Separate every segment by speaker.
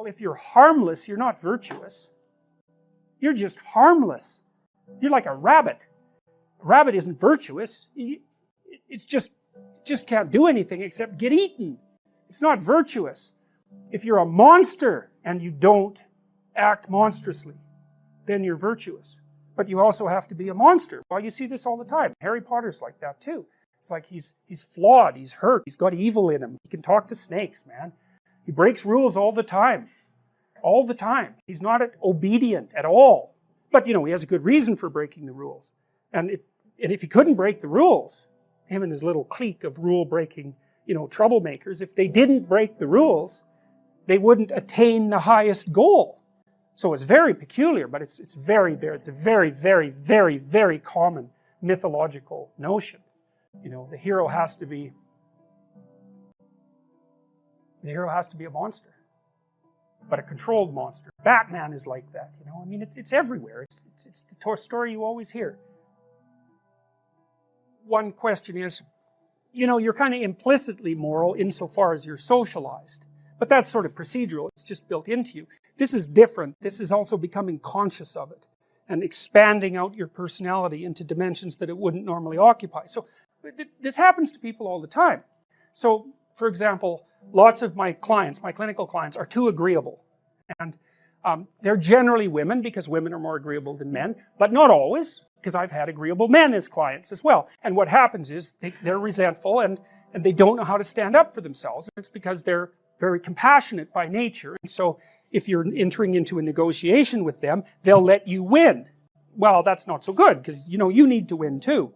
Speaker 1: Well, if you're harmless, you're not virtuous. You're just harmless. You're like a rabbit. A rabbit isn't virtuous. It's just can't do anything except get eaten. It's not virtuous. If you're a monster and you don't act monstrously, then you're virtuous. But you also have to be a monster. Well, you see this all the time. Harry Potter's like that too. It's like he's flawed, he's hurt, he's got evil in him. He can talk to snakes, man. He breaks rules all the time. All the time. He's not obedient at all. But, he has a good reason for breaking the rules. And if he couldn't break the rules, him and his little clique of rule-breaking, troublemakers, if they didn't break the rules, they wouldn't attain the highest goal. So it's very peculiar, but it's a very, very, very, very common mythological notion. The hero has to be a monster, but a controlled monster. Batman is like that, I mean, it's everywhere. It's the story you always hear. One question is, you're kind of implicitly moral insofar as you're socialized. But that's sort of procedural. It's just built into you. This is different. This is also becoming conscious of it and expanding out your personality into dimensions that it wouldn't normally occupy. So this happens to people all the time. So, for example, lots of my clients, my clinical clients, are too agreeable. And they're generally women, because women are more agreeable than men, but not always, because I've had agreeable men as clients as well. And what happens is they're resentful and they don't know how to stand up for themselves. And it's because they're very compassionate by nature, and so if you're entering into a negotiation with them, they'll let you win. Well, that's not so good, because you need to win too.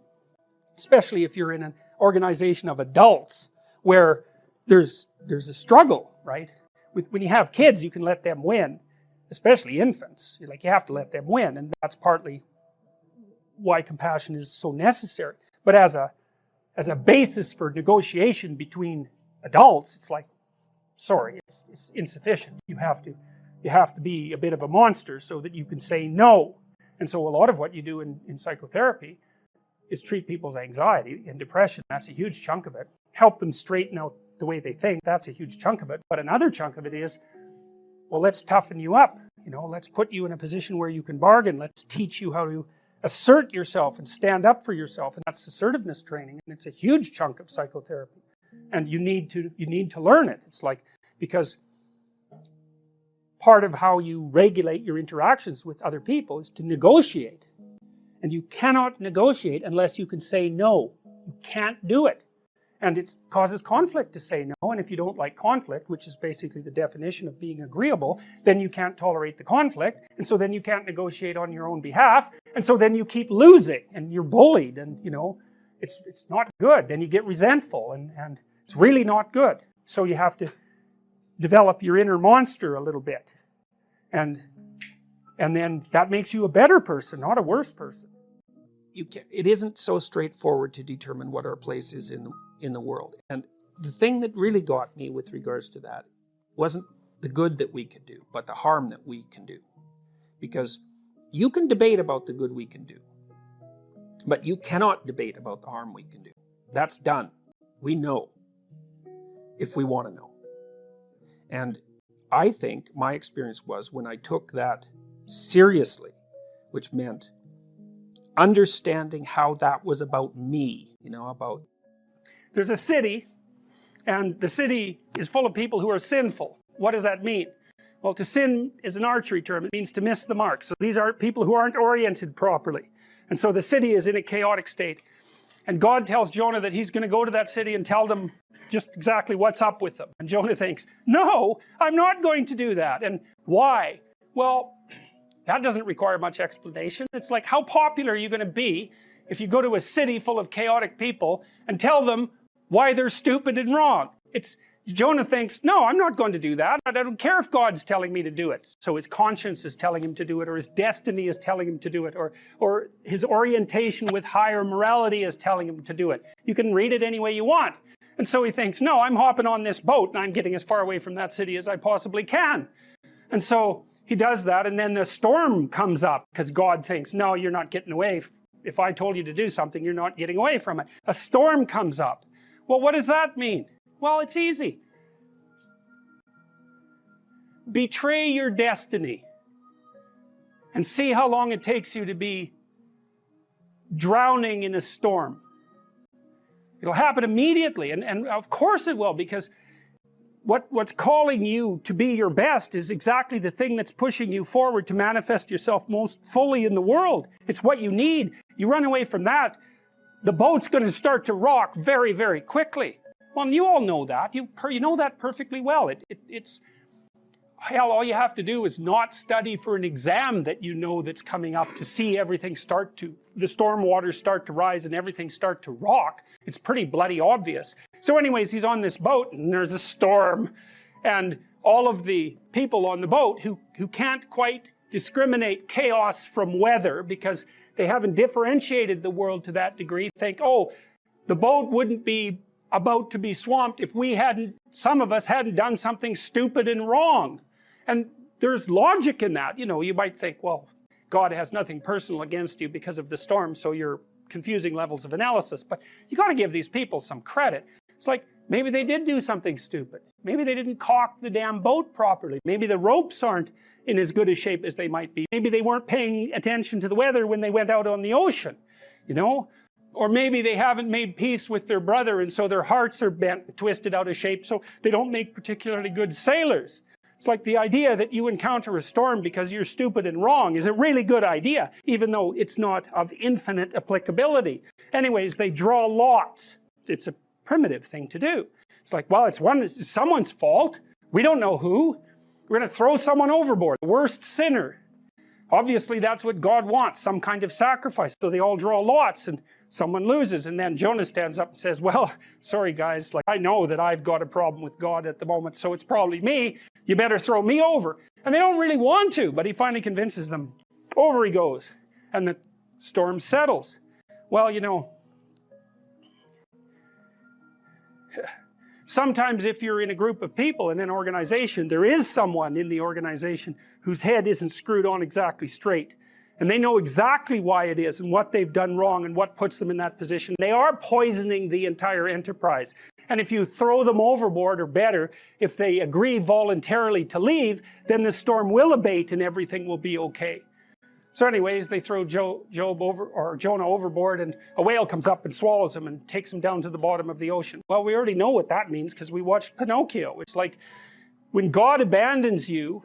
Speaker 1: Especially if you're in an organization of adults where there's a struggle, right? When you have kids, you can let them win, especially infants. You have to let them win, and that's partly why compassion is so necessary. But as a basis for negotiation between adults, it's like, sorry, it's insufficient. You have to be a bit of a monster so that you can say no. And so a lot of what you do in psychotherapy is treat people's anxiety and depression. That's a huge chunk of it. Help them straighten out the way they think. That's a huge chunk of it. But another chunk of it is, well, let's toughen you up. Let's put you in a position where you can bargain. Let's teach you how to assert yourself and stand up for yourself. And that's assertiveness training. And it's a huge chunk of psychotherapy. And you need to learn it. It's like, because part of how you regulate your interactions with other people is to negotiate. And you cannot negotiate unless you can say no. You can't do it. And it causes conflict to say no, and if you don't like conflict, which is basically the definition of being agreeable, then you can't tolerate the conflict, and so then you can't negotiate on your own behalf, and so then you keep losing, and you're bullied, and it's not good. Then you get resentful, and it's really not good. So you have to develop your inner monster a little bit, and then that makes you a better person, not a worse person. It isn't so straightforward to determine what our place is in the world. And the thing that really got me with regards to that wasn't the good that we can do, but the harm that we can do. Because you can debate about the good we can do, but you cannot debate about the harm we can do. That's done. We know, if we want to know. And I think my experience was, when I took that seriously, which meant understanding how that was about me, about... There's a city, and the city is full of people who are sinful. What does that mean? Well, to sin is an archery term. It means to miss the mark. So these are people who aren't oriented properly. And so the city is in a chaotic state. And God tells Jonah that he's going to go to that city and tell them just exactly what's up with them. And Jonah thinks, no, I'm not going to do that. And why? Well, that doesn't require much explanation. It's like, how popular are you going to be if you go to a city full of chaotic people and tell them why they're stupid and wrong? Jonah thinks, no, I'm not going to do that. I don't care if God's telling me to do it. So his conscience is telling him to do it, or his destiny is telling him to do it, or his orientation with higher morality is telling him to do it. You can read it any way you want. And so he thinks, no, I'm hopping on this boat and I'm getting as far away from that city as I possibly can. And so he does that, and then the storm comes up because God thinks, no, you're not getting away. If I told you to do something, you're not getting away from it. A storm comes up. Well, what does that mean? Well, it's easy. betray your destiny and see how long it takes you to be drowning in a storm. It'll happen immediately, and of course it will, because what's calling you to be your best is exactly the thing that's pushing you forward to manifest yourself most fully in the world. It's what you need. You run away from that, the boat's going to start to rock very, very quickly. Well, and you all know that. You know that perfectly well. It's hell, all you have to do is not study for an exam that you know that's coming up to see everything the storm waters start to rise and everything start to rock. It's pretty bloody obvious. So anyways, he's on this boat and there's a storm, and all of the people on the boat who can't quite discriminate chaos from weather because they haven't differentiated the world to that degree think, oh, the boat wouldn't be about to be swamped if some of us hadn't done something stupid and wrong. And there's logic in that. You know, you might think, well, God has nothing personal against you because of the storm, so you're confusing levels of analysis. But you got to give these people some credit. It's like, maybe they did do something stupid. Maybe they didn't caulk the damn boat properly. Maybe the ropes aren't in as good a shape as they might be. Maybe they weren't paying attention to the weather when they went out on the ocean, you know? Or maybe they haven't made peace with their brother, and so their hearts are bent, twisted out of shape, so they don't make particularly good sailors. It's like the idea that you encounter a storm because you're stupid and wrong is a really good idea, even though it's not of infinite applicability. Anyways, they draw lots. It's a primitive thing to do. It's like, well, it's someone's fault. We don't know who. We're going to throw someone overboard, the worst sinner. Obviously, that's what God wants, some kind of sacrifice. So they all draw lots, and someone loses. And then Jonah stands up and says, well, sorry guys, like I know that I've got a problem with God at the moment, so it's probably me. You better throw me over. And they don't really want to, but he finally convinces them. Over he goes, and the storm settles. Well, you know, sometimes if you're in a group of people in an organization, there is someone in the organization whose head isn't screwed on exactly straight. And they know exactly why it is and what they've done wrong and what puts them in that position. They are poisoning the entire enterprise. And if you throw them overboard, or better, if they agree voluntarily to leave, then the storm will abate and everything will be okay. So anyways, they throw Jonah overboard, and a whale comes up and swallows him and takes him down to the bottom of the ocean. Well, we already know what that means because we watched Pinocchio. It's like when God abandons you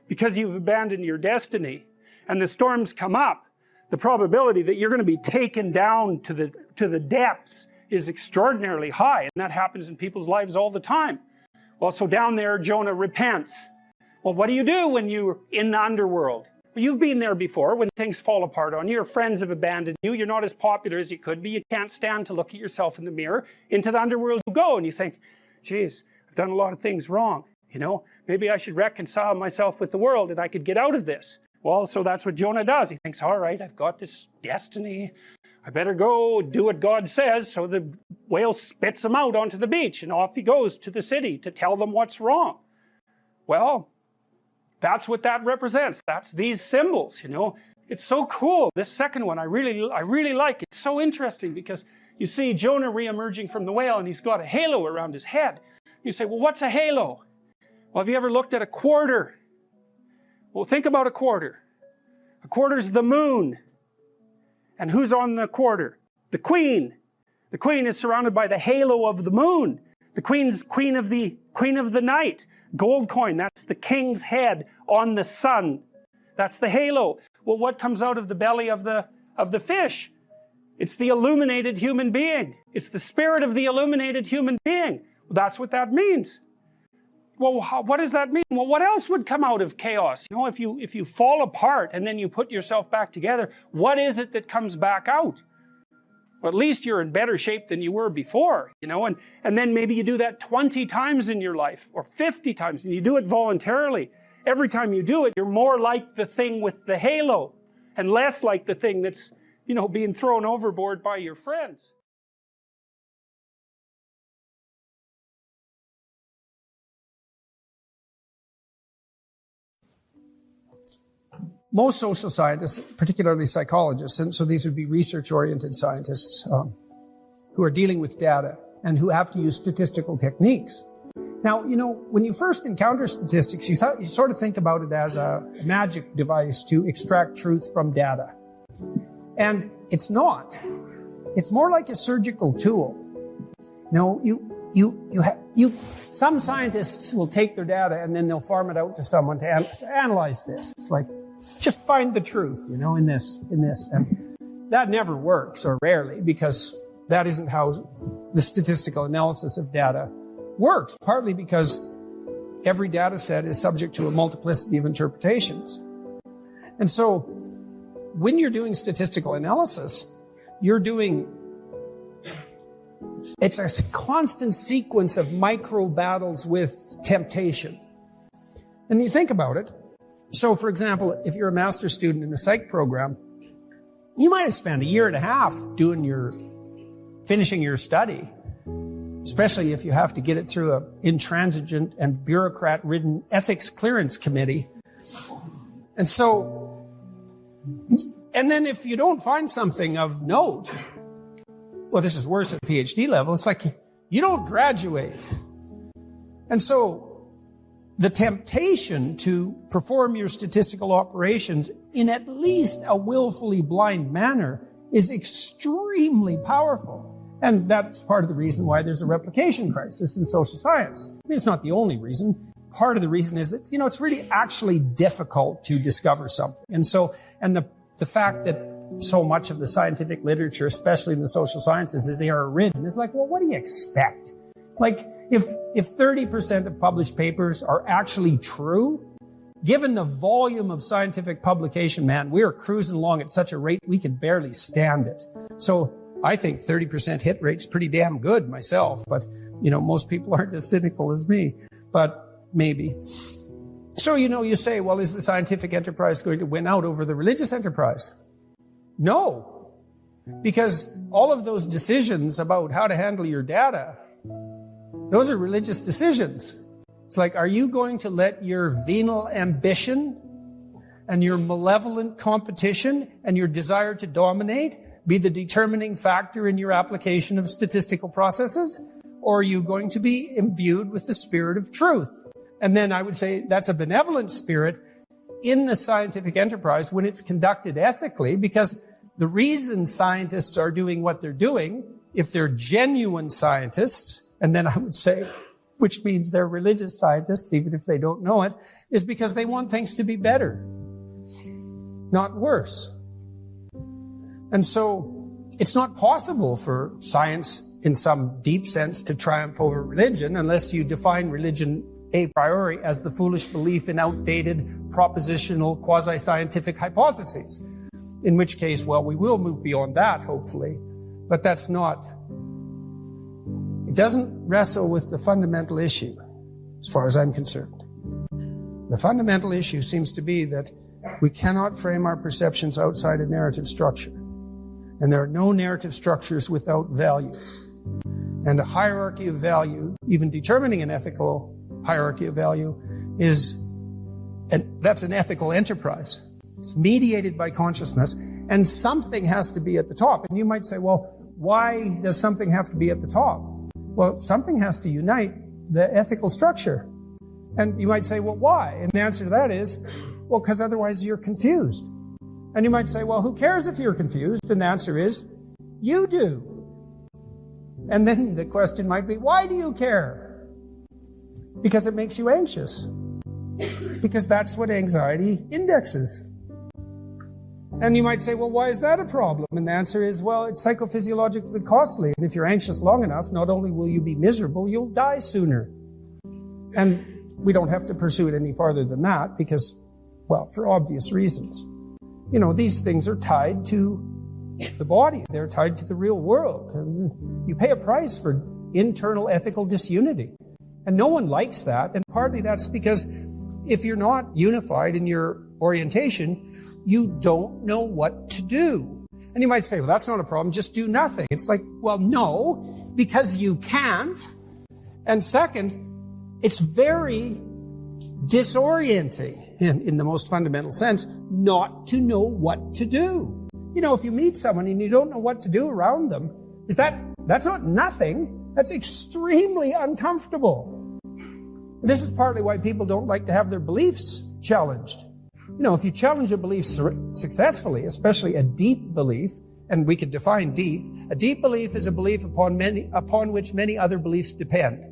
Speaker 1: because you've abandoned your destiny, and the storms come up, the probability that you're going to be taken down to the depths is extraordinarily high, and that happens in people's lives all the time. Well, so down there, Jonah repents. Well, what do you do when you're in the underworld? Well, you've been there before when things fall apart on you. Your friends have abandoned you. You're not as popular as you could be. You can't stand to look at yourself in the mirror. Into the underworld you go, and you think, geez, I've done a lot of things wrong. You know, maybe I should reconcile myself with the world and I could get out of this. Well, so that's what Jonah does. He thinks, all right, I've got this destiny. I better go do what God says. So the whale spits him out onto the beach, and off he goes to the city to tell them what's wrong. Well, that's what that represents. That's these symbols, you know. It's so cool. This second one I really like. It's so interesting because you see Jonah re-emerging from the whale, and he's got a halo around his head. You say, well, what's a halo? Well, have you ever looked at a quarter? Well, think about a quarter. A quarter's the moon. And who's on the quarter? The queen. The queen is surrounded by the halo of the moon. The queen's queen of the night. Gold coin, that's the king's head on the sun. That's the halo. Well, what comes out of the belly of the fish? It's the illuminated human being. It's the spirit of the illuminated human being. Well, that's what that means. Well, what does that mean? Well, what else would come out of chaos? You know, if you fall apart and then you put yourself back together, what is it that comes back out? Well, at least you're in better shape than you were before, you know, and then maybe you do that 20 times in your life, or 50 times, and you do it voluntarily. Every time you do it, you're more like the thing with the halo, and less like the thing that's, you know, being thrown overboard by your friends. Most social scientists, particularly psychologists, and so these would be research-oriented scientists who are dealing with data and who have to use statistical techniques,
Speaker 2: Now, when you first encounter statistics, you sort of think about it as a magic device to extract truth from data. And it's not. It's more like a surgical tool. Some scientists will take their data and then they'll farm it out to someone to analyze this. It's like, just find the truth, in this. And that never works, or rarely, because that isn't how the statistical analysis of data works, partly because every data set is subject to a multiplicity of interpretations. And so when you're doing statistical analysis, it's a constant sequence of micro battles with temptation. And you think about it. So, for example, if you're a master's student in the psych program, you might have spent a year and a half finishing your study, especially if you have to get it through an intransigent and bureaucrat-ridden ethics clearance committee. And then if you don't find something of note, well, this is worse at PhD level, it's like you don't graduate. And so the temptation to perform your statistical operations in at least a willfully blind manner is extremely powerful. And that's part of the reason why there's a replication crisis in social science. I mean, it's not the only reason. Part of the reason is that, it's really actually difficult to discover something. And the fact that so much of the scientific literature, especially in the social sciences, is error-ridden, is like, well, what do you expect? Like, if 30% of published papers are actually true, given the volume of scientific publication, man, we're cruising along at such a rate we can barely stand it. So I think 30% hit rate's pretty damn good myself, but, most people aren't as cynical as me, but maybe. So, you say, well, is the scientific enterprise going to win out over the religious enterprise? No, because all of those decisions about how to handle your data, those are religious decisions. It's like, are you going to let your venal ambition and your malevolent competition and your desire to dominate be the determining factor in your application of statistical processes? Or are you going to be imbued with the spirit of truth? And then I would say that's a benevolent spirit in the scientific enterprise when it's conducted ethically, because the reason scientists are doing what they're doing, if they're genuine scientists, and then I would say, which means they're religious scientists, even if they don't know it, is because they want things to be better, not worse. And so it's not possible for science in some deep sense to triumph over religion unless you define religion a priori as the foolish belief in outdated propositional quasi-scientific hypotheses. In which case, well, we will move beyond that, hopefully. But that's not. It doesn't wrestle with the fundamental issue, as far as I'm concerned. The fundamental issue seems to be that we cannot frame our perceptions outside a narrative structure. And there are no narrative structures without value. And a hierarchy of value, even determining an ethical hierarchy of value, that's an ethical enterprise. It's mediated by consciousness, and something has to be at the top. And you might say, well, why does something have to be at the top? Well, something has to unite the ethical structure. And you might say, well, why? And the answer to that is, well, because otherwise you're confused. And you might say, well, who cares if you're confused? And the answer is, you do. And then the question might be, why do you care? Because it makes you anxious. Because that's what anxiety indexes. And you might say, well, why is that a problem? And the answer is, well, it's psychophysiologically costly. And if you're anxious long enough, not only will you be miserable, you'll die sooner. And we don't have to pursue it any farther than that because, well, for obvious reasons. These things are tied to the body. They're tied to the real world. And you pay a price for internal ethical disunity. And no one likes that. And partly that's because if you're not unified in your orientation, you don't know what to do. And you might say, well, that's not a problem. Just do nothing. It's like, well, no, because you can't. And second, it's very disorienting in the most fundamental sense not to know what to do. If you meet someone and you don't know what to do around them, that's not nothing. That's extremely uncomfortable. This is partly why people don't like to have their beliefs challenged. If you challenge a belief successfully, especially a deep belief, and we could define deep, a deep belief is a belief upon which many other beliefs depend.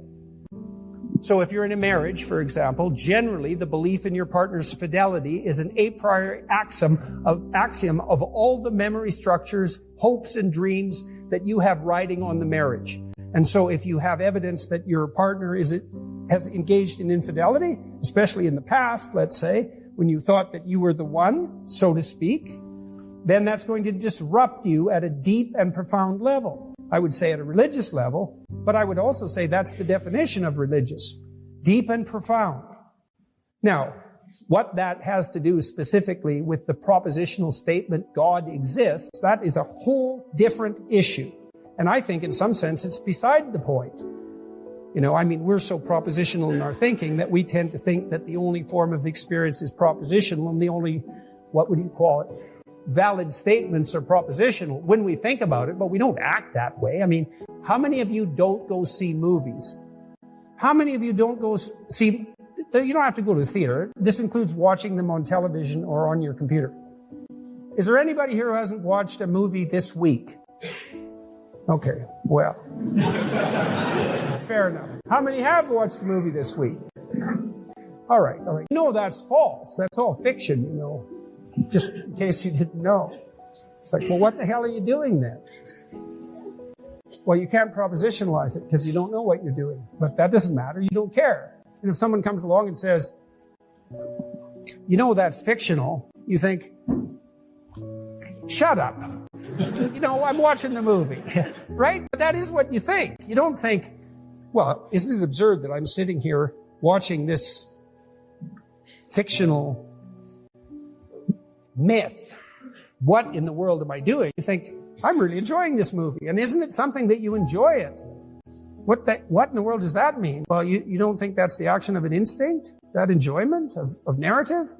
Speaker 2: So if you're in a marriage, for example, generally the belief in your partner's fidelity is an a priori axiom of all the memory structures, hopes, and dreams that you have riding on the marriage. And so if you have evidence that your partner has engaged in infidelity, especially in the past, let's say, when you thought that you were the one, so to speak, then that's going to disrupt you at a deep and profound level. I would say at a religious level, but I would also say that's the definition of religious. Deep and profound. Now, what that has to do specifically with the propositional statement, God exists, that is a whole different issue. And I think in some sense it's beside the point. We're so propositional in our thinking that we tend to think that the only form of experience is propositional and the only, valid statements are propositional when we think about it, but we don't act that way. How many of you don't go see movies? How many of you don't go see, you don't have to go to the theater. This includes watching them on television or on your computer. Is there anybody here who hasn't watched a movie this week? Okay, well, fair enough. How many have watched a movie this week? All right. No, that's false. That's all fiction, just in case you didn't know. It's like, well, what the hell are you doing then? Well, you can't propositionalize it because you don't know what you're doing. But that doesn't matter. You don't care. And if someone comes along and says, that's fictional, you think, shut up. I'm watching the movie. Right? But that is what you think. You don't think, well, isn't it absurd that I'm sitting here watching this fictional myth? What in the world am I doing? You think, I'm really enjoying this movie. And isn't it something that you enjoy it? What in the world does that mean? Well, you don't think that's the action of an instinct? That enjoyment of narrative?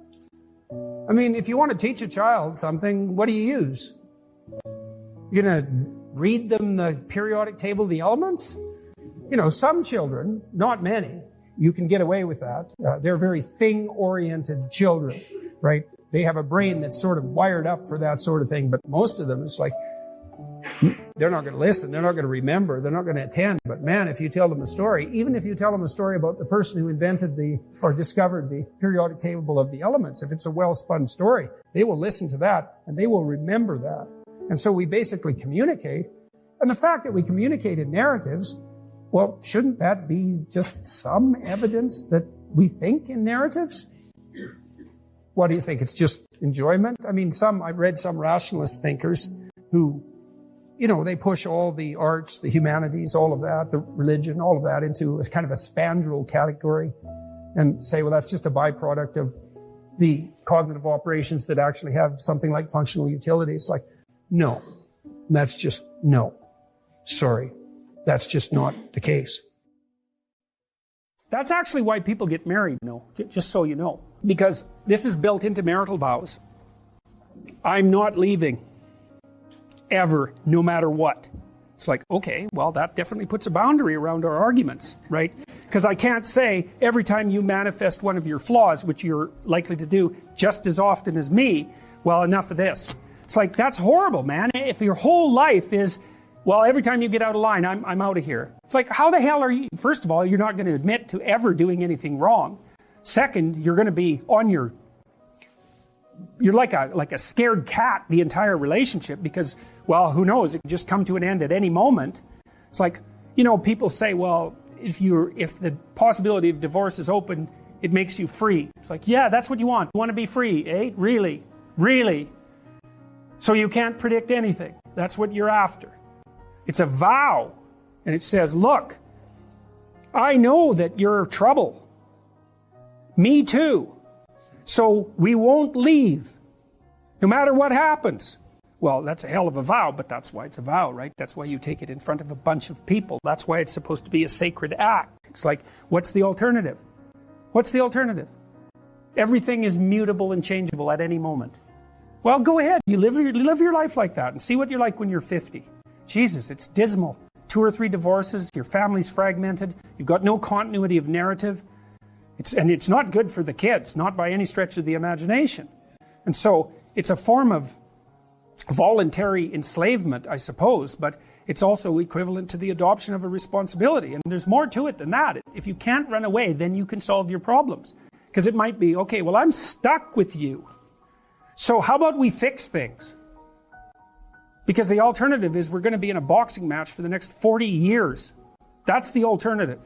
Speaker 2: If you want to teach a child something, what do you use? You're going to read them the periodic table of the elements? Some children, not many, you can get away with that. They're very thing-oriented children, right? They have a brain that's sort of wired up for that sort of thing. But most of them, it's like, they're not going to listen. They're not going to remember. They're not going to attend. But man, if you tell them a story, even if you tell them a story about the person who invented or discovered the periodic table of the elements, if it's a well-spun story, they will listen to that and they will remember that. And so we basically communicate. And the fact that we communicate in narratives, well, shouldn't that be just some evidence that we think in narratives? What do you think? It's just enjoyment? I've read some rationalist thinkers who, they push all the arts, the humanities, all of that, the religion, all of that into a kind of a spandrel category and say, well, that's just a byproduct of the cognitive operations that actually have something like functional utility. It's like, no, sorry, that's just not the case.
Speaker 1: That's actually why people get married, just so you know. Because this is built into marital vows. I'm not leaving. Ever, no matter what. It's like, okay, well, that definitely puts a boundary around our arguments, right? Because I can't say every time you manifest one of your flaws, which you're likely to do just as often as me, well, enough of this. It's like, that's horrible, man. If your whole life is, well, every time you get out of line, I'm out of here. It's like, how the hell are you? First of all, you're not going to admit to ever doing anything wrong. Second, you're going to be you're like a scared cat the entire relationship because, well, who knows? It could just come to an end at any moment. It's like, people say, well, if the possibility of divorce is open, it makes you free. It's like, yeah, that's what you want. You want to be free, eh? Really? Really? So you can't predict anything. That's what you're after. It's a vow. And it says, look, I know that you're trouble. Me too. So we won't leave, no matter what happens. Well, that's a hell of a vow, but that's why it's a vow, right? That's why you take it in front of a bunch of people. That's why it's supposed to be a sacred act. It's like, what's the alternative? What's the alternative? Everything is mutable and changeable at any moment. Well, go ahead. You live your life like that and see what you're like when you're 50. Jesus, it's dismal. 2 or 3 divorces, your family's fragmented, you've got no continuity of narrative. And it's not good for the kids, not by any stretch of the imagination. And so it's a form of voluntary enslavement, I suppose, but it's also equivalent to the adoption of a responsibility. And there's more to it than that. If you can't run away, then you can solve your problems. Because it might be, okay, well, I'm stuck with you. So how about we fix things? Because the alternative is we're going to be in a boxing match for the next 40 years. That's the alternative.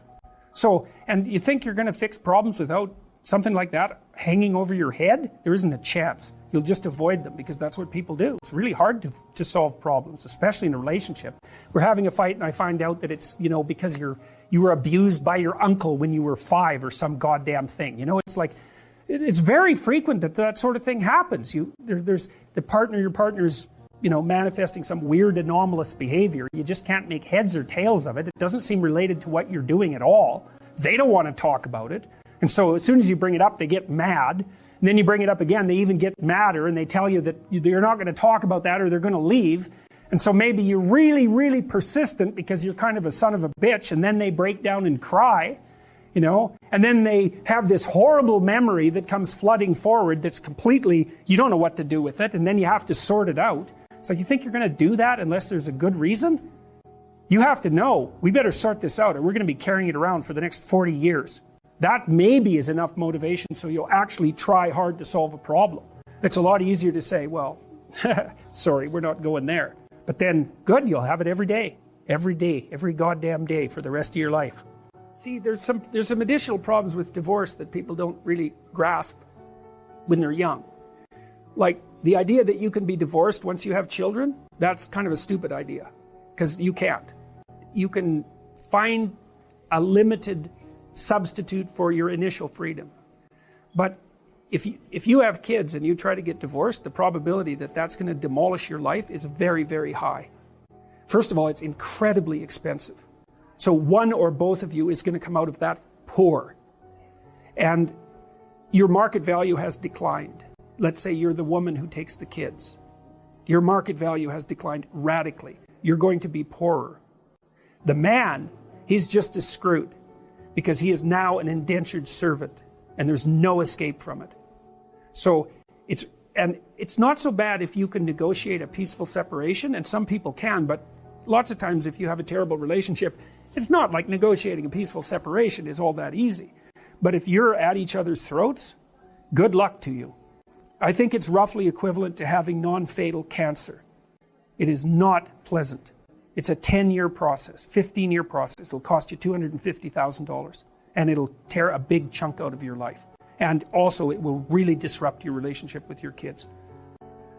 Speaker 1: So, and you think you're going to fix problems without something like that hanging over your head? There isn't a chance. You'll just avoid them because that's what people do. It's really hard to solve problems, especially in a relationship. We're having a fight and I find out that it's, because you were abused by your uncle when you were 5 or some goddamn thing. It's like, it's very frequent that sort of thing happens. There's your partner's, manifesting some weird anomalous behavior. You just can't make heads or tails of it. It doesn't seem related to what you're doing at all. They don't want to talk about it. And so as soon as you bring it up, they get mad. And then you bring it up again, they even get madder and they tell you that you're not going to talk about that or they're going to leave. And so maybe you're really, really persistent because you're kind of a son of a bitch, and then they break down and cry, and then they have this horrible memory that comes flooding forward that's completely, you don't know what to do with it, and then you have to sort it out. It's like, you think you're going to do that unless there's a good reason? You have to know, we better sort this out or we're going to be carrying it around for the next 40 years. That maybe is enough motivation so you'll actually try hard to solve a problem. It's a lot easier to say, well, sorry, we're not going there. But then, good, you'll have it every day, every goddamn day for the rest of your life. See, there's some additional problems with divorce that people don't really grasp when they're young. Like the idea that you can be divorced once you have children, that's kind of a stupid idea because you can't. You can find a limited substitute for your initial freedom. But if you have kids and you try to get divorced, the probability that that's going to demolish your life is very, very high. First of all, it's incredibly expensive. So one or both of you is going to come out of that poor. And your market value has declined. Let's say you're the woman who takes the kids. Your market value has declined radically. You're going to be poorer. The man, he's just as screwed because he is now an indentured servant and there's no escape from it. So it's not so bad if you can negotiate a peaceful separation, and some people can, but lots of times if you have a terrible relationship, it's not like negotiating a peaceful separation is all that easy. But if you're at each other's throats, good luck to you. I think it's roughly equivalent to having non-fatal cancer. It is not pleasant. It's a 10-year process, 15-year process. It'll cost you $250,000, and it'll tear a big chunk out of your life. And also, it will really disrupt your relationship with your kids.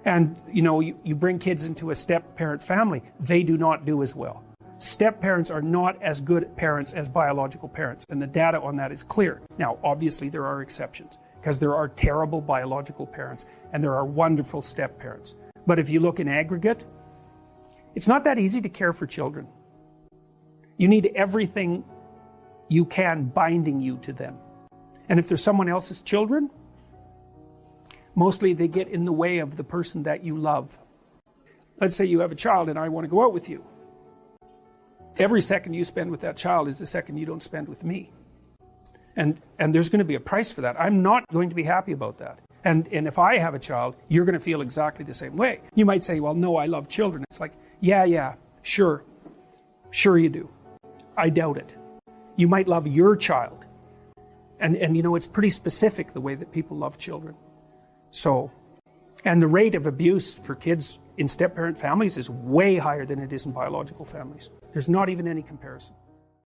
Speaker 1: And, you bring kids into a step-parent family, they do not do as well. Step-parents are not as good parents as biological parents, and the data on that is clear. Now, obviously, there are exceptions, because there are terrible biological parents, and there are wonderful step-parents. But if you look in aggregate, it's not that easy to care for children. You need everything you can binding you to them. And if they're someone else's children, mostly they get in the way of the person that you love. Let's say you have a child and I want to go out with you. Every second you spend with that child is the second you don't spend with me. And there's going to be a price for that. I'm not going to be happy about that. And if I have a child, you're going to feel exactly the same way. You might say, well, no, I love children. It's like, yeah, sure. Sure you do. I doubt it. You might love your child. And it's pretty specific the way that people love children. So, and the rate of abuse for kids in step-parent families is way higher than it is in biological families. There's not even any comparison.